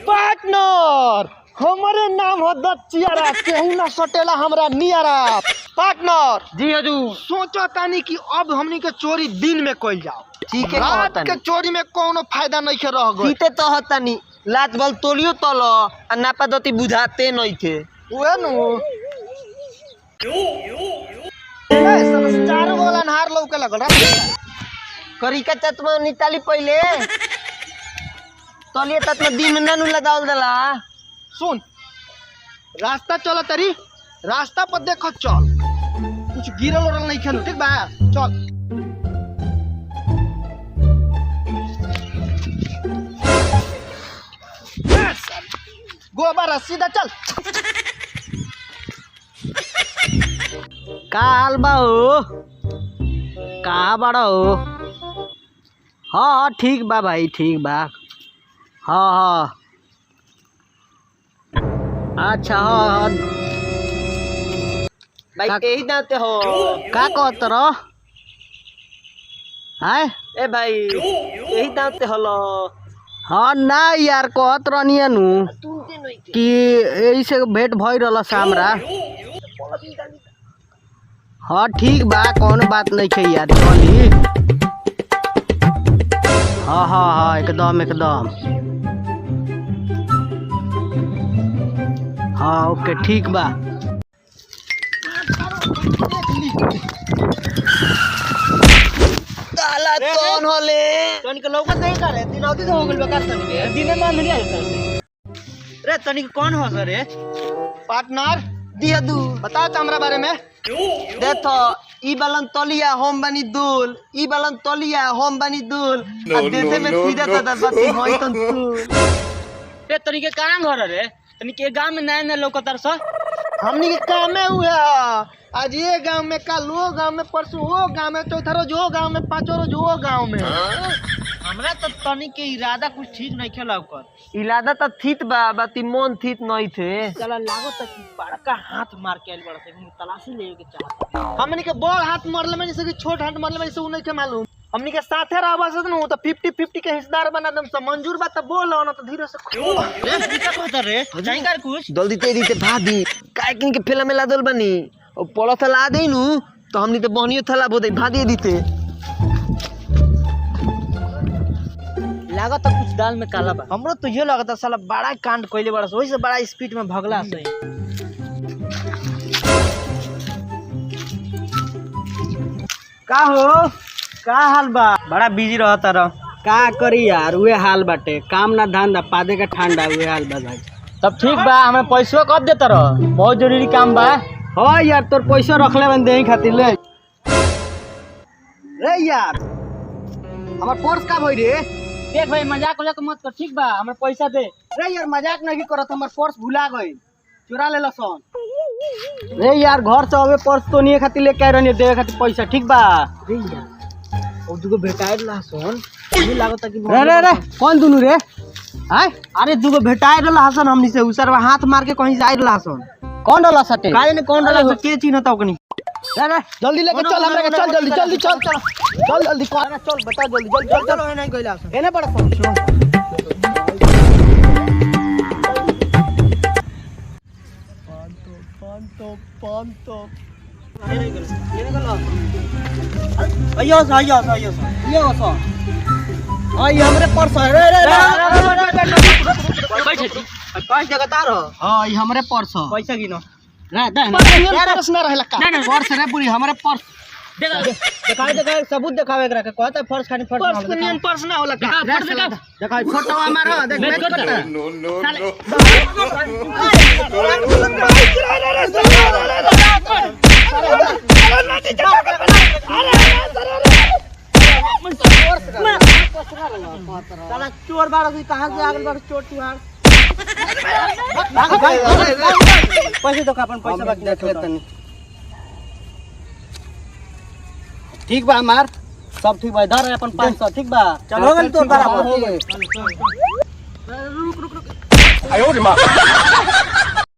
Partner हमारे नाम हो दचियारा केहू ना सटेला हमरा नियारा। पार्टनर जी हजूर। सोचा तानी कि अब हमनी के चोरी दिन में कइल जाओ। ठीक है रात के चोरी में कोनो फायदा नहीं के रह गई। सीते तो हतानी लात बल तोलियो तलो आ नापा दती बुझाते नहीं थे ओए नु ए सब चारों वाला नहार लौके लगल करी का तत्व निताली पहले तलिए तत्व दिन में ननु लगावल दला। सुन रास्ता चल तरी रास्ता पर देख चल कुछ गिरल उरल नहीं खेल ठीक बा चल। गोबारा सीधा चल। का हाल बा हो कहाँ बड़ा हो? हाँ ठीक बा भाई ठीक बा। हाँ अच्छा हाँ भाई यही दाते हो का कहत रह हाय ए भाई यही दाते हलो। हाँ ना यार कहत रहनिया नु कि यही से भेंट भई रहल हमरा। हाँ ठीक बा कौन बात नहीं है यार चली। हाँ एकदम एकदम हाँ ओके ठीक बा। ताला कौन होले तनिक लौकत नहीं करे दिनौती तो हो गेल बेकार तनिक दिने में नहीं आता से रे तनिक कौन हो सर रे? पार्टनर दिया दू बताओ तो हमरा बारे में। देखो ई बलन तलिया हम बनी दूल ई बलन तलिया हम बनी दूल आ देखे में सीधा दादा बाती होई तन तू ते तनिके कहां घर रे तनिके गांव में नया नया लौकतार स हमनी के काम में हुआ आज ये गांव में कल वो गांव में परसों वो गांव में चौथा रोज वो गांव में पांचों रोज वो गांव में। हमरा तो तनिके इरादा कुछ ठीक नहीं खेला ओकर इलादा त थीत बा बाती मन थीत नहीं थे। चला लागो तक बड़का हाथ मार के आइल बड़ा से तलाशी लेवे के चाहत हमनी के बड़ हाथ मरले में जैसे कि छोट हाथ मरले में जैसे उन्हें के मालूम। हमनी के साथे रहबा से न तो 50-50 के हिस्सेदार बना दम सब मंजूर बा त बोल ना तो धीरे से रे का कहत रे जाई कर कुछ जल्दी तेरी ते भादी काय किन के फिल्म में लादल बनी और पड़ा था ला दे नु तो हमनी तो बहनियो थला बोदे भादी दीते लागत कुछ दाल में काला बा। हमरो तो ये लगता साला बड़ा कांड कइले बड़ा ओही से बड़ा स्पीड में भगला से। का हो का हाल बा? बड़ा बिजी रहता रह का करी यार उहे हाल बाटे काम ना धंधा पादे का ठंडा उहे हाल बा भाई। तब ठीक बा हमें पैसा कब देता रह बहुत जरूरी काम बा। हाँ यार तोर पैसा रखले बन दे खातिर ले रे यार हमर पर्स का भई रे? देख भाई मजाक उजाक मत कर ठीक बा हमें पैसा दे। रे यार मजाक नहीं करत हमर पर्स भुला गई चुरा ले लसन। रे यार घर से अबे पर्स तो नहीं खातिर लेके आइ रहनी देवे खातिर पैसा ठीक बा। रे यार और दुगो भेटाइल लहसन ये लागत कि रे कौन दुनु रे? हां अरे दुगो भेटाइल लहसन हमनी से उसरवा हाथ मार के कहीं जाइल लहसन। कौन डाला सटे काहे ने कौन डाला के चिन्हता ओकनी? रे जल्दी लेके चल हमरा के चल जल्दी चल जल्दी कौन चल बता जल्दी चलो नहीं गइला एने बड़ा पहुंचो। पांतो आइयो ये सो आई हमरे पर्स रे कौन जगह तार हो? हां ई हमरे पर्स ह पैसा गिनो रे पर्स ना रहला का नहीं पर्स रे पूरी हमरे पर्स दिखाई सबूत दिखावे एकरा के कहता पर्स खानी पर्स नियन पर्स ना होला का दिखाई फोटो हमारा देख मैच करता साला चोर बाड़ा से कहां से आगल बाड़ चोर तुहार पैसे तो अपन पैसा बाकी रख तनी ठीक बा हमार सब ठीक बा इधर अपन 500 ठीक बा चल हो गन तोर बराबर रुक आयो रे मां।